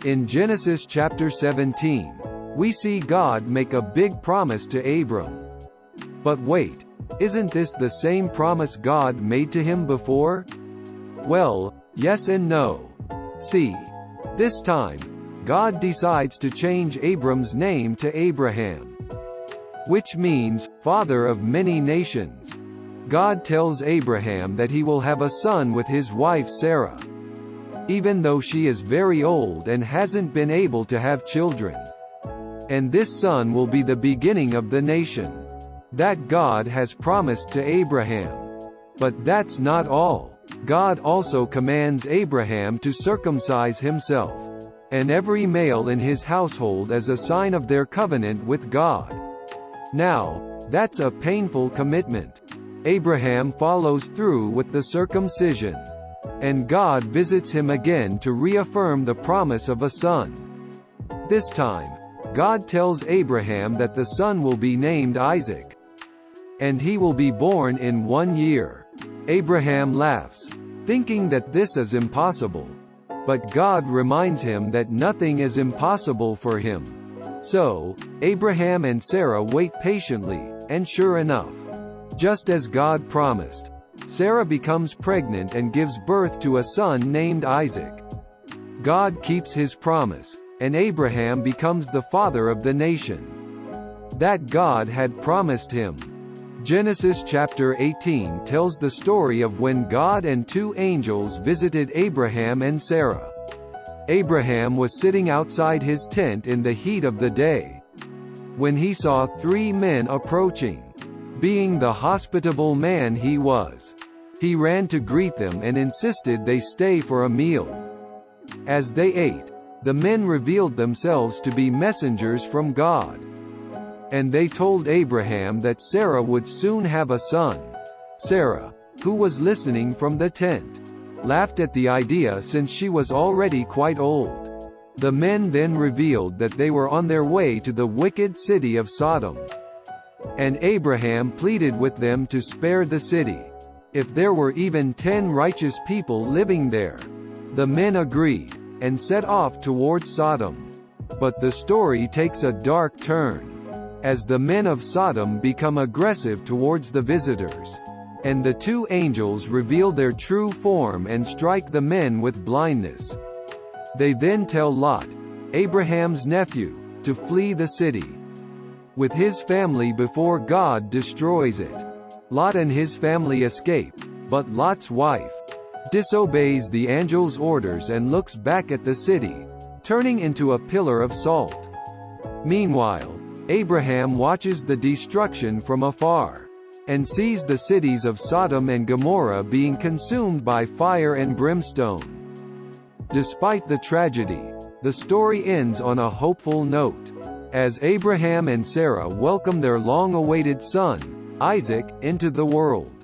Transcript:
In Genesis chapter 17, we see God make a big promise to Abram. But wait, isn't this the same promise God made to him before? Well, yes and no. See, this time, God decides to change Abram's name to Abraham, which means, father of many nations. God tells Abraham that he will have a son with his wife Sarah, even though she is very old and hasn't been able to have children. And this son will be the beginning of the nation that God has promised to Abraham. But that's not all. God also commands Abraham to circumcise himself and every male in his household as a sign of their covenant with God. Now, that's a painful commitment. Abraham follows through with the circumcision, and God visits him again to reaffirm the promise of a son. This time, God tells Abraham that the son will be named Isaac, and he will be born in 1 year. Abraham laughs, thinking that this is impossible. But God reminds him that nothing is impossible for him. So, Abraham and Sarah wait patiently, and sure enough, just as God promised, Sarah becomes pregnant and gives birth to a son named Isaac. God keeps his promise, and Abraham becomes the father of the nation that God had promised him. Genesis chapter 18 tells the story of when God and 2 angels visited Abraham and Sarah. Abraham was sitting outside his tent in the heat of the day when he saw 3 men approaching. Being the hospitable man he was, he ran to greet them and insisted they stay for a meal. As they ate, the men revealed themselves to be messengers from God, and they told Abraham that Sarah would soon have a son. Sarah, who was listening from the tent, laughed at the idea since she was already quite old. The men then revealed that they were on their way to the wicked city of Sodom, and Abraham pleaded with them to spare the city, if there were even 10 righteous people living there. The men agreed, and set off towards Sodom. But the story takes a dark turn, as the men of Sodom become aggressive towards the visitors, and the 2 angels reveal their true form and strike the men with blindness. They then tell Lot, Abraham's nephew, to flee the city with his family before God destroys it. Lot and his family escape, but Lot's wife disobeys the angel's orders and looks back at the city, turning into a pillar of salt. Meanwhile, Abraham watches the destruction from afar, and sees the cities of Sodom and Gomorrah being consumed by fire and brimstone. Despite the tragedy, the story ends on a hopeful note, as Abraham and Sarah welcome their long-awaited son, Isaac, into the world.